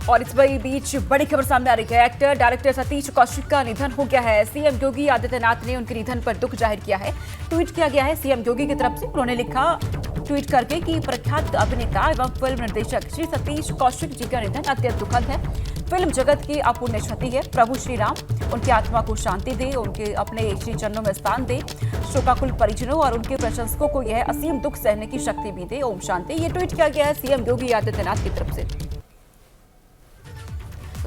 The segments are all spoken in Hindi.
और इस बीच बड़ी खबर सामने आ रही है। एक्टर डायरेक्टर सतीश कौशिक का निधन हो गया है। सीएम योगी आदित्यनाथ ने उनके निधन पर दुख जाहिर किया है। ट्वीट किया गया है सीएम योगी की तरफ से। उन्होंने लिखा ट्वीट करके कि प्रख्यात अभिनेता एवं फिल्म निर्देशक श्री सतीश कौशिक जी का निधन अत्यंत दुखद है। फिल्म जगत की अपूर्ण्य क्षति है। प्रभु श्री राम उनकी आत्मा को शांति दे, उनके अपने श्री चरणों में स्थान दे। शोकाकुल परिजनों और उनके प्रशंसकों को यह असीम दुख सहने की शक्ति भी दे। ओम शांति। ये ट्वीट किया गया है सीएम योगी आदित्यनाथ की तरफ से।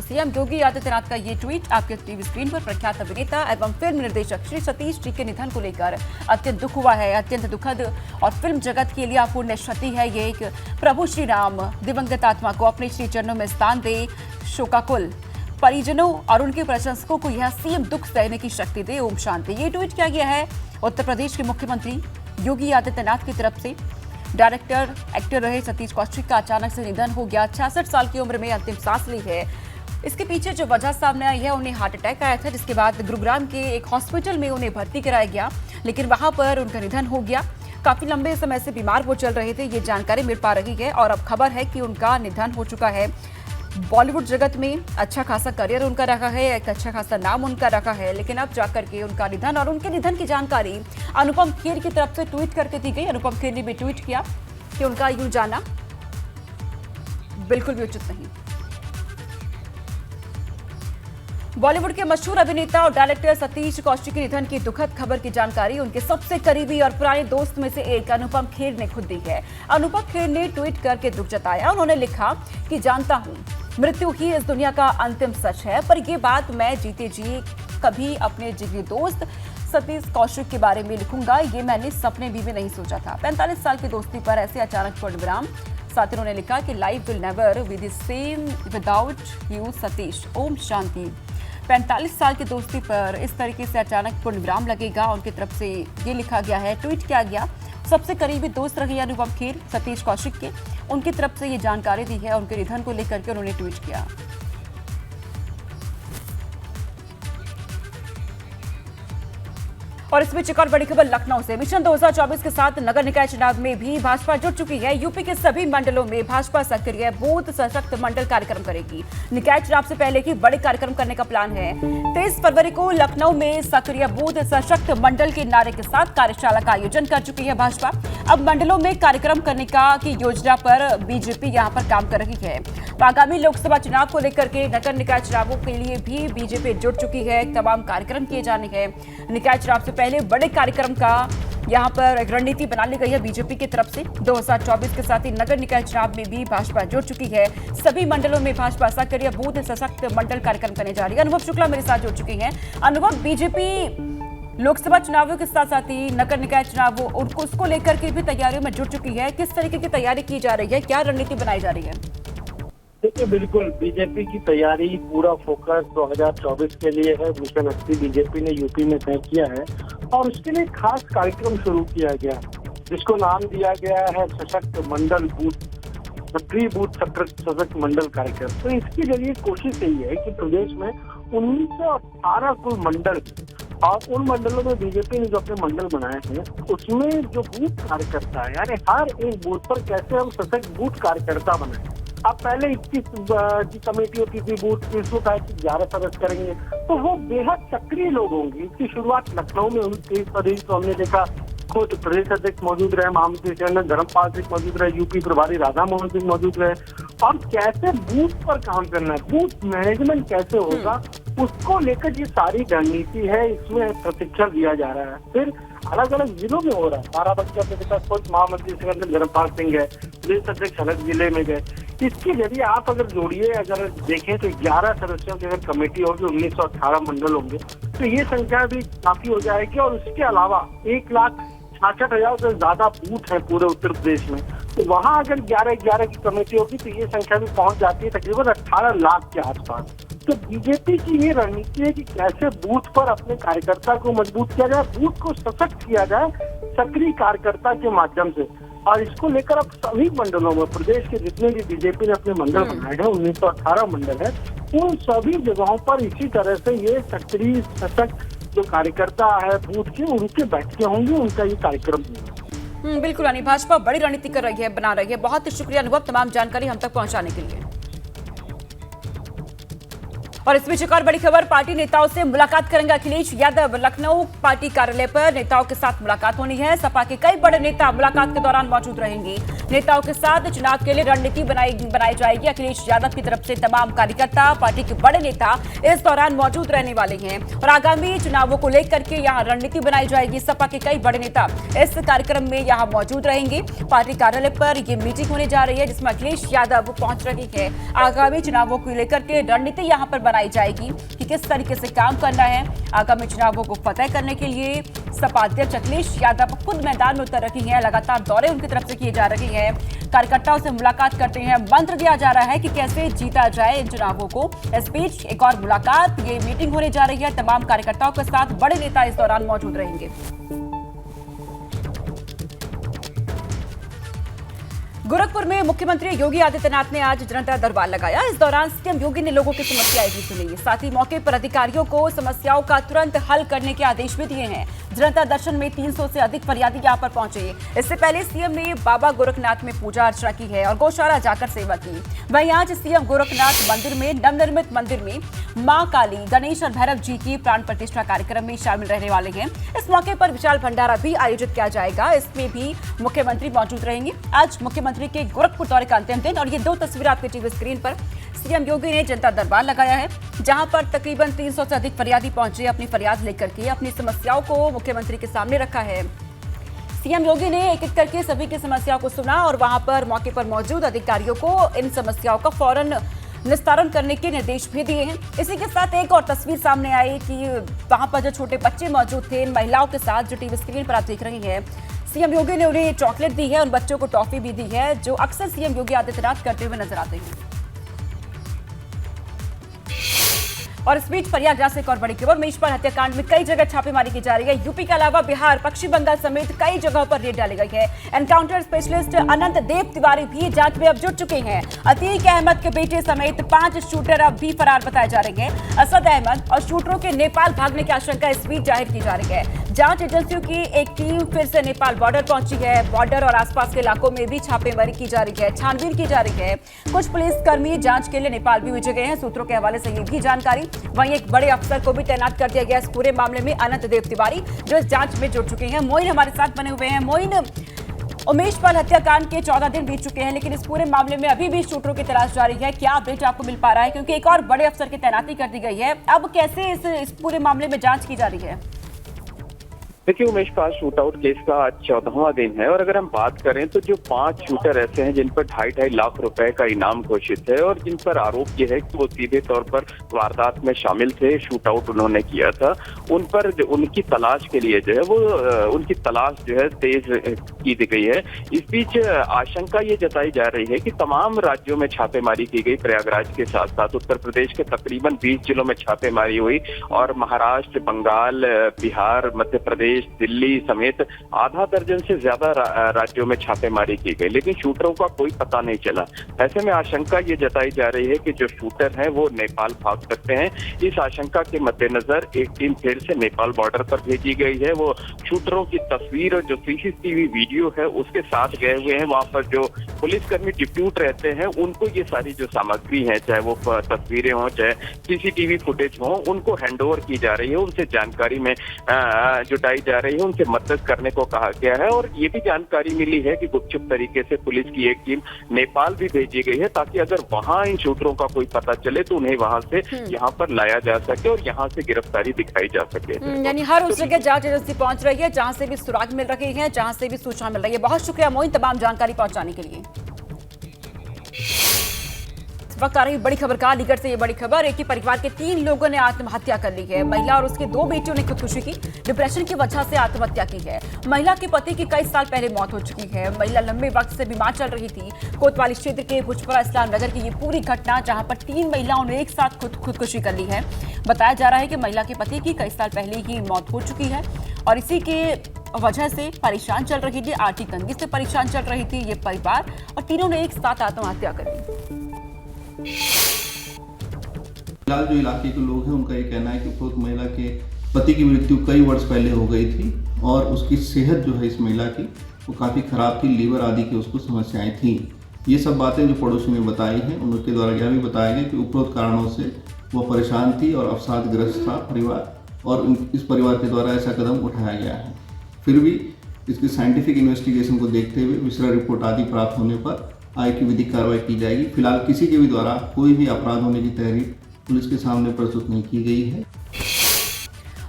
सीएम योगी आदित्यनाथ का ये ट्वीट आपके टीवी स्क्रीन पर प्रख्यात अभिनेता एवं फिल्म निर्देशक श्री सतीश जी के निधन को लेकर अत्यंत दुख हुआ है, अत्यंत दुखद और फिल्म जगत के लिए अपूर्ण्य क्षति है। ये एक प्रभु श्री राम दिवंगत आत्मा को अपने श्री चरणों में स्थान दे। शोकाकुल परिजनों और उनके प्रशंसकों को यह असीम दुख सहने की शक्ति दे। ओम शांति। ये ट्वीट किया गया है उत्तर प्रदेश के मुख्यमंत्री योगी आदित्यनाथ की तरफ से। डायरेक्टर एक्टर रहे सतीश कौशिक का अचानक से निधन हो गया। 66 साल की उम्र में अंतिम सांस ली है। इसके पीछे जो वजह सामने आई है, उन्हें हार्ट अटैक आया था, जिसके बाद गुरुग्राम के एक हॉस्पिटल में उन्हें भर्ती कराया गया, लेकिन वहां पर उनका निधन हो गया। काफी लंबे समय से बीमार वो चल रहे थे, ये जानकारी मिल पा रही है और अब खबर है कि उनका निधन हो चुका है। बॉलीवुड जगत में अच्छा खासा करियर उनका रहा है, एक अच्छा खासा नाम उनका रखा है, लेकिन अब जाकर के उनका निधन और उनके निधन की जानकारी अनुपम खेर की तरफ से ट्वीट करके दी गई। अनुपम खेर ने भी ट्वीट किया कि उनका यूं जाना बिल्कुल भी उचित नहीं। बॉलीवुड के मशहूर अभिनेता और डायरेक्टर सतीश कौशिक के निधन की दुखद खबर की जानकारी उनके सबसे करीबी और पुराने दोस्त में से एक अनुपम खेर ने खुद दी है। अनुपम खेर ने ट्वीट करके दुख जताया। उन्होंने लिखा कि जानता हूं मृत्यु ही इस दुनिया का अंतिम सच है, पर यह बात मैं जीते जी कभी अपने जिगरी दोस्त सतीश कौशिक के बारे में लिखूंगा, ये मैंने सपने भी नहीं सोचा था। 45 साल की दोस्ती पर ऐसे अचानक पूर्णविराम। साथ ही उन्होंने लिखा कि life will never be the same without you Satish. ओम शांति। 45 साल की दोस्ती पर इस तरीके से अचानक पूर्णविराम लगेगा, उनकी तरफ से ये लिखा गया है, ट्वीट किया गया। सबसे करीबी दोस्त रहे अनुपम खेर सतीश कौशिक के, उनकी तरफ से ये जानकारी दी है। उनके निधन को लेकर के उन्होंने ट्वीट किया। और इस बीच एक और बड़ी खबर लखनऊ से। मिशन 2024 के साथ नगर निकाय चुनाव में भी भाजपा जुट चुकी है। यूपी के सभी मंडलों में भाजपा सक्रिय बूथ सशक्त मंडल कार्यक्रम करेगी। निकाय चुनाव से पहले ही बड़े कार्यक्रम करने का प्लान है। 23 फरवरी को लखनऊ में सक्रिय बूथ सशक्त मंडल के नारे के साथ कार्यशाला का आयोजन कर चुकी है भाजपा। अब मंडलों में कार्यक्रम करने की योजना पर बीजेपी यहां पर काम कर रही है। तो आगामी लोकसभा चुनाव को लेकर के नगर निकाय चुनावों के लिए भी बीजेपी जुट चुकी है। तमाम कार्यक्रम किए जाने हैं। निकाय चुनाव से पहले बड़े कार्यक्रम का यहां पर एक रणनीति बना ली गई है बीजेपी की तरफ से। 2024 के साथ ही नगर निकाय चुनाव में भी भाजपा जुट चुकी है। सभी मंडलों में भाजपा सक्रिय बूथ सशक्त मंडल कार्यक्रम करने जा रही है। अनुभव शुक्ला मेरे साथ जुड़ चुके हैं। अनुभव, बीजेपी लोकसभा चुनावों के साथ साथ ही नगर निकाय चुनाव उसको लेकर के भी तैयारियों में जुट चुकी है। किस तरीके की तैयारी की जा रही है, क्या रणनीति बनाई जा रही है? देखिए, बिल्कुल बीजेपी की तैयारी पूरा फोकस 2024 के लिए है। मिशन 80 बीजेपी ने यूपी में तय किया है और उसके लिए खास कार्यक्रम शुरू किया गया, जिसको नाम दिया गया है सशक्त मंडल बूथ, सक्रिय बूथ सशक्त मंडल कार्यक्रम। तो इसके जरिए कोशिश यही है कि प्रदेश में 1918 कुल मंडल और उन मंडलों में बीजेपी ने जो अपने मंडल बनाए हैं, उसमें जो बूथ कार्यकर्ता है, यानी हर एक बूथ पर कैसे हम सशक्त बूथ कार्यकर्ता बनाए। अब पहले 21 की कमेटी होती थी बूथ की, इसको कहा कि 11 सदस्य करेंगे, तो वो बेहद सक्रिय लोग होंगे। इसकी शुरुआत लखनऊ में हुई। 23 फरवरी को हमने देखा खुद प्रदेश अध्यक्ष मौजूद रहे, महामंत्री धर्मपाल सिंह मौजूद रहे, यूपी प्रभारी राधा मोहन सिंह मौजूद रहे। और कैसे बूथ पर काम करना है, बूथ मैनेजमेंट कैसे होगा, उसको लेकर ये सारी रणनीति है। इसमें प्रशिक्षण दिया जा रहा है। फिर अलग अलग जिलों में हो रहा है। बाराबंकी के पास खुद महामंत्री धर्मपाल सिंह है, प्रदेश अध्यक्ष अलग जिले में गए। इसके जरिए आप अगर जोड़िए, अगर देखें तो 11 सदस्यों की अगर कमेटी होगी, 1918 मंडल होंगे, तो ये संख्या भी काफी हो जाएगी। और उसके अलावा 1,66,000 से ज्यादा बूथ है पूरे उत्तर प्रदेश में। तो वहाँ अगर 11 की कमेटी होगी तो ये संख्या भी पहुंच जाती है तकरीबन 18 लाख के आसपास। तो बीजेपी की ये रणनीति है कि कैसे बूथ पर अपने कार्यकर्ता को मजबूत किया जाए, बूथ को सशक्त किया जाए सक्रिय कार्यकर्ता के माध्यम से। और इसको लेकर अब सभी मंडलों में प्रदेश के जितने भी बीजेपी ने अपने मंडल बनाए हैं, 1918 मंडल है, उन सभी जगहों पर इसी तरह से ये सक्रिय सशक्त जो कार्यकर्ता है बूथ के, उनके बैठकें होंगी, उनका ये कार्यक्रम होगा। बिल्कुल, यानी भाजपा बड़ी रणनीति कर रही है, बना रही है। बहुत शुक्रिया अनुभव, तमाम जानकारी हम तक पहुंचाने के लिए। और इस बीच एक और बड़ी खबर, पार्टी नेताओं से मुलाकात करेंगे अखिलेश यादव। लखनऊ पार्टी कार्यालय पर नेताओं के साथ मुलाकात होनी है। सपा के कई बड़े नेता मुलाकात के दौरान मौजूद रहेंगे। नेताओं के साथ चुनाव के लिए रणनीति बनाई जाएगी। अखिलेश यादव की तरफ से तमाम कार्यकर्ता, पार्टी के बड़े नेता इस दौरान मौजूद रहने वाले हैं और आगामी चुनावों को लेकर के यहाँ रणनीति बनाई जाएगी। सपा के कई बड़े नेता इस कार्यक्रम में यहाँ मौजूद रहेंगे। पार्टी कार्यालय पर ये मीटिंग होने जा रही है जिसमें अखिलेश यादव पहुंच रही है। आगामी चुनावों को लेकर के रणनीति यहाँ पर बनाई जाएगी कि किस तरीके से काम करना है। आगामी चुनावों को फतेह करने के लिए सपा अध्यक्ष अखिलेश यादव खुद मैदान में उतर रही हैं। लगातार दौरे उनकी तरफ से किए जा रहे हैं। कार्यकर्ताओं से मुलाकात करते हैं। मंत्र दिया जा रहा है कि कैसे जीता जाए इन चुनावों को। इस बीच एक और मुलाकात, ये मीटिंग होने जा रही है। तमाम कार्यकर्ताओं के साथ बड़े नेता इस दौरान मौजूद रहेंगे। गोरखपुर में मुख्यमंत्री योगी आदित्यनाथ ने आज जनता दरबार लगाया। इस दौरान सीएम योगी ने लोगों की समस्याएं भी सुनी। साथ ही मौके पर अधिकारियों को समस्याओं का तुरंत हल करने के आदेश भी दिए हैं। जनता दर्शन में 300 से अधिक फरियादी यहां पर पहुंचे। इससे पहले सीएम ने बाबा गोरखनाथ में पूजा अर्चना की है और गौशाला जाकर सेवा की। वहीं आज सीएम गोरखनाथ मंदिर में, नवनिर्मित मंदिर में मां काली, गणेश और भैरव जी की प्राण प्रतिष्ठा कार्यक्रम में शामिल रहने वाले हैं। इस मौके पर विशाल भंडारा भी आयोजित किया जाएगा। इसमें भी मुख्यमंत्री मौजूद रहेंगे। आज मुख्यमंत्री के गोरखपुर दौरे का अंतिम दिन और ये 2 तस्वीरें आपके टीवी स्क्रीन पर। सीएम योगी ने जनता दरबार लगाया है जहां पर तकरीबन 300 से अधिक फरियादी पहुंचे। अपनी फरियाद लेकर के अपनी समस्याओं को मुख्यमंत्री के सामने रखा है। सीएम योगी ने एक एक करके सभी की समस्याओं को सुना और वहां पर मौके पर मौजूद अधिकारियों को इन समस्याओं का फौरन निस्तारण करने के निर्देश भी दिए हैं। इसी के साथ एक और तस्वीर सामने आई कि वहां पर जो छोटे बच्चे मौजूद थे इन महिलाओं के साथ, जो टीवी स्क्रीन पर आप देख रही हैं, सीएम योगी ने उन्हें चॉकलेट दी है। उन बच्चों को टॉफी भी दी है जो अक्सर सीएम योगी आदित्यनाथ करते हुए नजर आते हैं। और इस बीच प्रयागराज से एक और बड़ी खबर, मेजपाल हत्याकांड में कई जगह छापेमारी की जा रही है। यूपी के अलावा बिहार, पश्चिम बंगाल समेत कई जगहों पर रेड डाली गई है। एनकाउंटर स्पेशलिस्ट अनंत देव तिवारी भी जांच में अब जुट चुके हैं। अतीक अहमद के बेटे समेत 5 शूटर अब भी फरार बताए जा रहे हैं। असद अहमद और शूटरों के नेपाल भागने की आशंका इस बीच जाहिर की जा रही है। जांच एजेंसियों की एक टीम फिर से नेपाल बॉर्डर पहुंची है। बॉर्डर और आसपास के इलाकों में भी छापेमारी की जा रही है, छानबीन की जा रही है। कुछ पुलिसकर्मी जांच के लिए नेपाल भी भेजे गए हैं। सूत्रों के हवाले से ये भी जानकारी। वहीं एक बड़े अफसर को भी तैनात कर दिया गया इस पूरे मामले में, अनंत देव तिवारी, जो इस जांच में जुड़ चुके हैं। मोइन हमारे साथ बने हुए हैं। मोइन, उमेशपाल हत्याकांड के 14 दिन बीत चुके हैं लेकिन इस पूरे मामले में अभी भी शूटरों की तलाश जारी है। क्या अपडेट आपको मिल पा रहा है, क्योंकि एक और बड़े अफसर की तैनाती कर दी गई है। अब कैसे इस पूरे मामले में जांच की जा रही है? देखिए, उमेशपाल शूटआउट केस का आज 14वां दिन है और अगर हम बात करें तो जो 5 शूटर ऐसे हैं जिन पर 2.5 लाख रुपए का इनाम घोषित है और जिन पर आरोप ये है कि वो सीधे तौर पर वारदात में शामिल थे, शूटआउट उन्होंने किया था, उन पर उनकी तलाश के लिए जो है वो उनकी तलाश जो है तेज की गई है। इस बीच आशंका ये जताई जा रही है कि तमाम राज्यों में छापेमारी की गई। प्रयागराज के साथ साथ उत्तर प्रदेश के तकरीबन 20 जिलों में छापेमारी हुई और महाराष्ट्र, बंगाल, बिहार, मध्य प्रदेश, दिल्ली समेत आधा दर्जन से ज्यादा राज्यों में छापेमारी की गई, लेकिन शूटरों का कोई पता नहीं चला। ऐसे में आशंका ये जताई जा रही है कि जो शूटर हैं वो नेपाल भाग सकते हैं। इस आशंका के मद्देनजर एक टीम फिर से नेपाल बॉर्डर पर भेजी गई है। वो शूटरों की तस्वीर और जो सीसीटीवी वीडियो है उसके साथ गए हुए हैं। वहां पर जो पुलिसकर्मी डिप्यूट रहते हैं उनको ये सारी जो सामग्री है, चाहे वो तस्वीरें हों चाहे सीसीटीवी फुटेज हो, उनको हैंडओवर की जा रही है। उनसे जानकारी में जुटाई जा रही है, उनसे मदद करने को कहा गया है और ये भी जानकारी मिली है कि गुपचुप तरीके से पुलिस की एक टीम नेपाल भी भेजी गई है ताकि अगर वहां इन शूटरों का कोई पता चले तो उन्हें वहां से यहाँ पर लाया जा सके और यहाँ से गिरफ्तारी दिखाई जा सके। यानी हर उस जगह जांच एजेंसी पहुंच रही है जहां से भी सुराग मिल रही है, जहां से भी सूचना मिल रही है। बहुत शुक्रिया मोइन तमाम जानकारी पहुंचाने के लिए। वक्त आ रही बड़ी खबर का, अलीगढ़ से ये बड़ी खबर। एक ही परिवार के 3 लोगों ने आत्महत्या कर ली है। महिला और उसके 2 बेटियों ने खुदकुशी की, डिप्रेशन की वजह से आत्महत्या की है। महिला के पति की कई साल पहले मौत हो चुकी है। महिला लंबे वक्त से बीमार चल रही थी। कोतवाली क्षेत्र के भुजपुरा इस्लाम नगर की ये पूरी घटना, जहां पर 3 महिलाओं ने एक साथ खुदकुशी कर ली है। बताया जा रहा है कि महिला के पति की कई साल पहले ही मौत हो चुकी है और इसी के वजह से परेशान चल रही थी, आर्थिक तंगी से परेशान चल रही थी ये परिवार और तीनों ने एक साथ आत्महत्या कर ली। फिलहाल जो इलाके के लोग हैं उनका ये कहना है कि उपरोक्त महिला के पति की मृत्यु कई वर्ष पहले हो गई थी और उसकी सेहत जो है इस महिला की वो काफ़ी ख़राब थी, लीवर आदि की उसको समस्याएं थी। ये सब बातें जो पड़ोसी ने बताई हैं उनके द्वारा यह भी बताया गया कि उपरोक्त कारणों से वह परेशान थी और अवसादग्रस्त था परिवार, और इस परिवार के द्वारा ऐसा कदम उठाया गया है। फिर भी इसकी साइंटिफिक इन्वेस्टिगेशन को देखते हुए विसरा रिपोर्ट आदि प्राप्त होने पर आगे की विधिक कार्रवाई की जाएगी। फिलहाल किसी के भी द्वारा कोई भी अपराध होने की तहरीर पुलिस के सामने प्रस्तुत नहीं की गई है।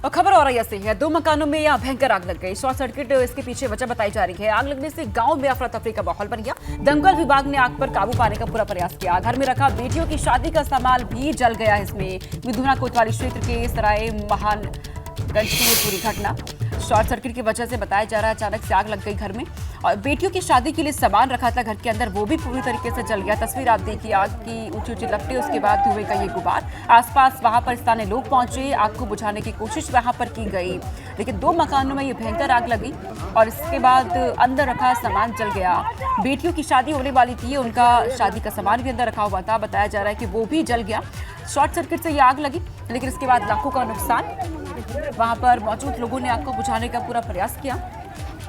और खबर और ऐसी है, 2 मकानों में यहां भयंकर आग लग गई। शॉर्ट सर्किट इसके पीछे वजह बताई जा रही है। आग लगने से गांव में अफरा तफरी का माहौल बन गया। दमकल विभाग ने आग पर काबू पाने का पूरा प्रयास किया। घर में रखा बेटियों की शादी का सामान भी जल गया। इसमें विधुना कोतवाली क्षेत्र के सराय महानगंज की ये पूरी घटना शॉर्ट सर्किट की वजह से बताया जा रहा है। अचानक से आग लग गई घर में और बेटियों की शादी के लिए सामान रखा था घर के अंदर, वो भी पूरी तरीके से जल गया। तस्वीर आप देखिए, आग की ऊंची ऊंची लपटें, उसके बाद धुएं का ये गुबार। आसपास वहां पर स्थानीय लोग पहुंचे, आग को बुझाने की कोशिश वहां पर की गई, लेकिन 2 मकानों में ये भयंकर आग लगी और इसके बाद अंदर रखा सामान जल गया। बेटियों की शादी होने वाली थी, उनका शादी का सामान भी अंदर रखा हुआ था। बताया जा रहा है कि वो भी जल गया। शॉर्ट सर्किट से ये आग लगी, लेकिन इसके बाद लाखों का नुकसान। वहां पर मौजूद लोगों ने आग को बुझाने का पूरा प्रयास किया।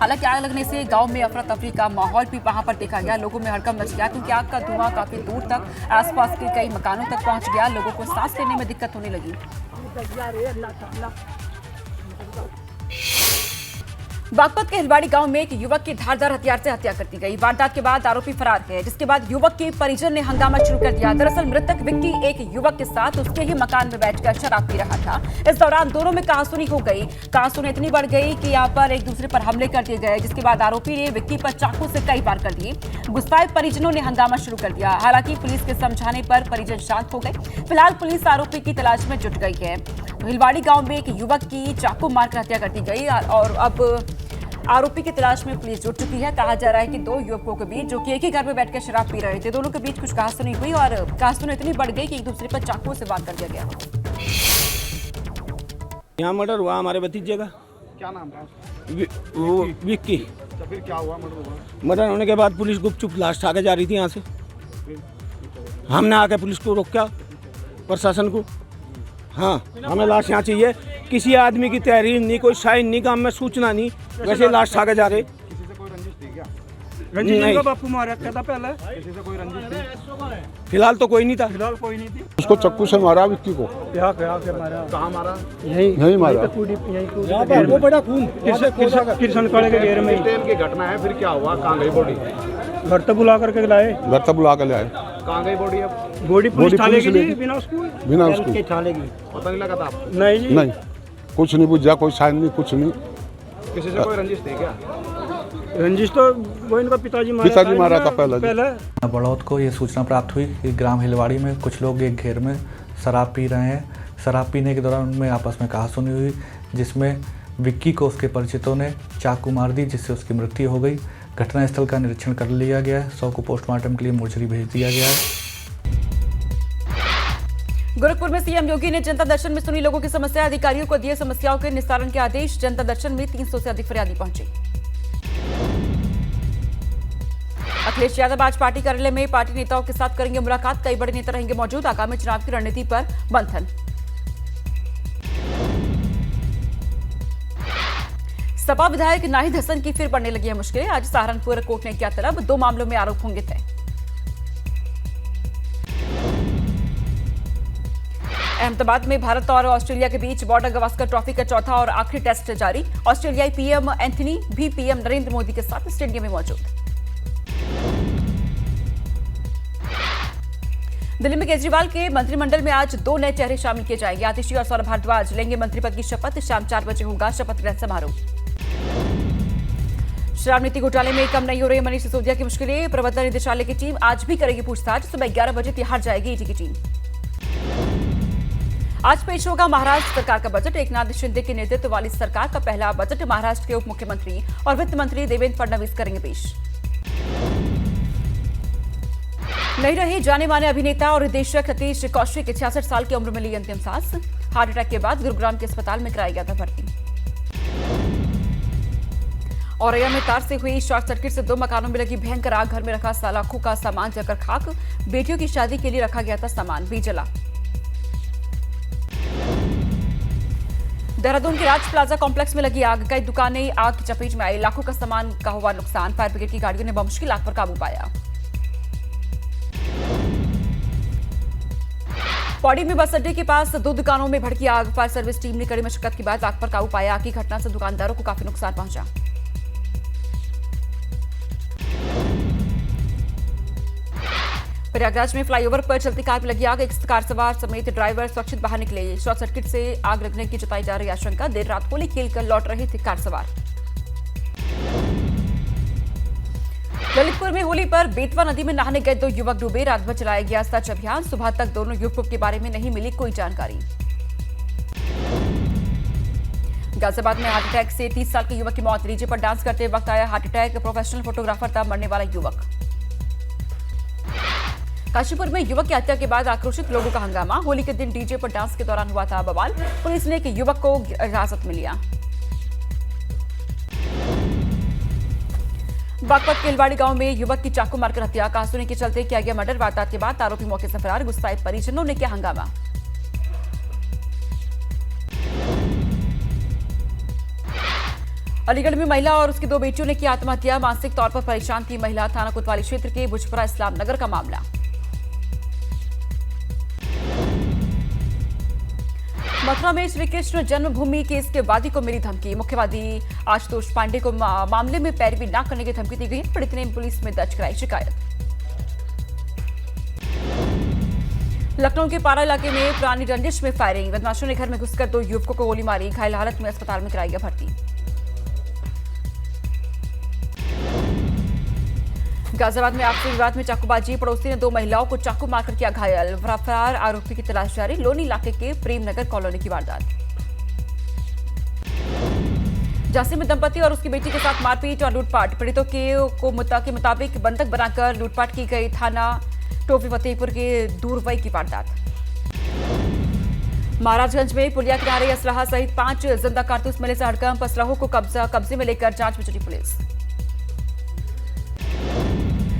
हालांकि आग लगने से गांव में अफरा तफरी का माहौल भी वहां पर देखा गया। लोगों में हड़कंप मच गया क्योंकि आग का धुआं काफी दूर तक आसपास के कई मकानों तक पहुंच गया। लोगों को सांस लेने में दिक्कत होने लगी। बागपत के हिलवाड़ी गांव में एक युवक की धारदार हथियार से हत्या कर दी गई। वारदात के बाद आरोपी फरार है, जिसके बाद युवक के परिजन ने हंगामा शुरू कर दिया। दरअसल मृतक विक्की एक युवक के साथ उसके ही मकान में बैठकर शराब पी रहा था। इस दौरान दोनों में कहासुनी हो गई। कहासुनी इतनी बढ़ गई कि यहाँ पर एक दूसरे पर हमले कर दिए गए, जिसके बाद आरोपी ने विक्की पर चाकू से कई वार कर दिए। गुस्साए परिजनों ने हंगामा शुरू कर दिया। हालांकि पुलिस के समझाने पर परिजन शांत हो गए। फिलहाल पुलिस आरोपी की तलाश में जुट गई है। हिलवाड़ी गांव में एक युवक की चाकू मारकर हत्या कर दी गई और अब आरोपी की तलाश में पुलिस जुट चुकी है। कहा जा रहा है कि 2 युवकों के बीच, जो कि एक ही घर में बैठकर शराब पी रहे थे, दोनों के बीच कुछ कहासुनी हुई और कहासुनी इतनी बढ़ गई कि एक दूसरे पर चाकू से वार कर दिया गया। यहाँ मर्डर हुआ हमारे भतीजे का। क्या नाम था? वो विक्की। तो फिर क्या हुआ? मर्डर हुआ। मर्डर होने के बाद पुलिस गुपचुप लाश आके जा रही थी यहाँ से। हमने आके पुलिस को रोका, प्रशासन को। हाँ, हमें लाश यहाँ चाहिए। किसी आदमी की तहरीर नहीं, कोई साइन नहीं, काम में सूचना नहीं, वैसे लाश आके जा रहे। किसी से कोई रंजिश थी क्या? रंजिश नहीं। बापू मारा क्या था पहले? किसी से कोई रंजिश थी? फिलहाल तो कोई नहीं था। फिलहाल कोई नहीं थी। उसको चक्कू से मारा विक्की को। क्या मारा? कहाँ मारा? यही मारा। वो बड़ा खून किशन कड़े के घेर में ट्रेन की घटना है। फिर क्या हुआ? कहाँ गई बॉडी? घर तक बुला करके लाए। घर तक बुला कर ले आए। कहाँ गई बॉडी? अब बॉडी पुलिस थाने की थी, बिना उसको थाने की। पता नहीं लगा था आपको? नहीं जी, नहीं, कुछ नहीं बुझा, कोई साइन नहीं, कुछ नहीं। किसी से कोई रंजिश थी क्या? रंजिश तो वो इनका पिताजी मारा था पहले। बड़ौत को ये सूचना प्राप्त हुई कि ग्राम हिलवाड़ी में कुछ लोग एक घेर में शराब पी रहे हैं। शराब पीने के दौरान उनमें आपस में कहासुनी हुई, जिसमें विक्की को उसके परिचितों ने चाकू मार दी, जिससे उसकी मृत्यु हो गई। घटनास्थल का निरीक्षण कर लिया गया है। शव को पोस्टमार्टम के लिए मोर्चरी भेज दिया गया है। गोरखपुर में सीएम योगी ने जनता दर्शन में सुनी लोगों की समस्या, अधिकारियों को दिए समस्याओं के निस्तारण के आदेश। जनता दर्शन में 300 से अधिक फरियादी पहुंचे। अखिलेश यादव आज पार्टी कार्यालय में पार्टी नेताओं के साथ करेंगे मुलाकात। कई बड़े नेता रहेंगे मौजूद। आगामी चुनाव की रणनीति पर मंथन। सपा विधायक नाहिद हसन की फिर बढ़ने लगी है मुश्किलें। आज सहारनपुर कोर्ट ने किया तलब, 2 मामलों में आरोप होंगे तय। अहमदाबाद में भारत और ऑस्ट्रेलिया के बीच बॉर्डर गवास्कर ट्रॉफी का चौथा और आखिरी टेस्ट जारी। ऑस्ट्रेलियाई पीएम एंथनी भी पीएम नरेंद्र मोदी के साथ स्टेडियम में मौजूद। दिल्ली में केजरीवाल के मंत्रिमंडल में आज 2 नए चेहरे शामिल किए जाएंगे। आतिशी और सौरभ भारद्वाज लेंगे मंत्री पद की शपथ। शाम 4 बजे होगा शपथ ग्रहण समारोह। शराब नीति घोटाले में कम नहीं हो रही मनीष सिसोदिया की मुश्किलें। प्रवर्तन निदेशालय की टीम आज भी करेगी पूछताछ। सुबह 11 बजे तिहाड़ जाएगी ईडी की टीम। आज पेश होगा महाराष्ट्र सरकार का बजट। एकनाथ शिंदे के नेतृत्व वाली सरकार का पहला बजट महाराष्ट्र के उप मुख्यमंत्री और वित्त मंत्री देवेंद्र फडणवीस करेंगे पेश। नहीं रहे जाने माने अभिनेता और निर्देशक सतीश कौशिक 66 साल की उम्र में ली अंतिम सांस। हार्ट अटैक के बाद गुरुग्राम के अस्पताल में कराया गया था भर्ती। औरैया में तार से हुई शॉर्ट सर्किट से 2 मकानों में लगी भयंकर आग। घर में रखा लाखों का सामान जलकर खाक। बेटियों की शादी के लिए रखा गया था सामान भी जला। देहरादून के राज प्लाजा कॉम्प्लेक्स में लगी आग। कई दुकानें आग की चपेट में आई। लाखों का सामान का हुआ नुकसान। फायर ब्रिगेड की गाड़ियों ने बमुश्किल आग पर काबू पाया। पौड़ी में बस अड्डे के पास 2 दुकानों में भड़की आग। फायर सर्विस टीम ने कड़ी मशक्कत के बाद आग पर काबू पाया। आग की घटना से दुकानदारों को काफी नुकसान पहुंचा। प्रयागराज में फ्लाईओवर पर चलती कार में लगी आग। एक कार सवार समेत ड्राइवर सुरक्षित बाहर निकले। शॉर्ट सर्किट से आग लगने की जताई जा रही आशंका। देर रात होली खेलकर लौट रहे थे कार सवार। ललितपुर में होली पर बेतवा नदी में नहाने गए 2 युवक डूबे। रात भर चलाया गया सर्च अभियान। सुबह तक दोनों युवकों के बारे में नहीं मिली कोई जानकारी। गाजियाबाद में हार्ट अटैक से 30 साल के युवक की मौत। डीजे पर डांस करते वक्त आया हार्ट अटैक। प्रोफेशनल फोटोग्राफर था मरने वाला युवक। काशीपुर में युवक की हत्या के बाद आक्रोशित लोगों का हंगामा। होली के दिन डीजे पर डांस के दौरान हुआ था बवाल। पुलिस ने एक युवक को हिरासत में लिया। बागपत केलवाड़ी गांव में युवक की चाकू मारकर हत्या। कहासुनी के चलते किया गया मर्डर। वारदात के बाद आरोपी मौके से फरार। गुस्साए परिजनों ने किया हंगामा। अलीगढ़ में महिला और उसकी 2 बेटियों ने की आत्महत्या। मानसिक तौर पर परेशान थी महिला। थाना कोतवाली क्षेत्र के भुजपुरा इस्लाम नगर का मामला। मथुरा में श्री कृष्ण जन्मभूमि केस के वादी को मिली धमकी। मुख्यवादी आशुतोष पांडे को मामले में पैरवी न करने की धमकी दी गई। पीड़ित ने पुलिस में दर्ज कराई शिकायत। लखनऊ के पारा इलाके में पुरानी रंजिश में फायरिंग। बदमाशों ने घर में घुसकर 2 युवकों को गोली मारी। घायल हालत में अस्पताल में कराया गया भर्ती। गाजियाबाद में आपसी विवाद में चाकूबाजी। पड़ोसी ने 2 महिलाओं को चाकू मारकर किया घायल। फरार आरोपी की तलाश जारी। लोनी इलाके के प्रेमनगर कॉलोनी की वारदात। झांसी में दंपति और उसकी बेटी के साथ मारपीट और लूटपाट। पीड़ितों के मुताबिक बंधक बनाकर लूटपाट की गई। थाना टोपी फतेहपुर के दूरवई की वारदात। महाराजगंज में पुलिया किनारे असलहा सहित 5 जिंदा कारतूस मिले से हड़कंप। असलहों को कब्जे में लेकर जांच में जुटी पुलिस।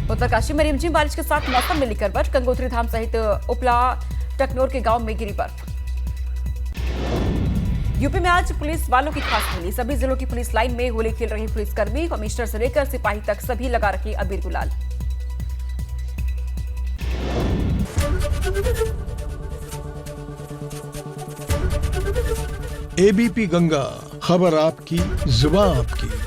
उत्तरकाशी में रिमझिम बारिश के साथ मौसम में लिकर बर्फ। गंगोत्री धाम सहित उपला टकनौर के गांव में गिरी बर्फ। यूपी में आज पुलिस वालों की खास होली। सभी जिलों की पुलिस लाइन में होली खेल रही पुलिसकर्मी। कमिश्नर से लेकर सिपाही तक सभी लगा रखे अबीर गुलाल। एबीपी गंगा, खबर आपकी, जुबान आपकी।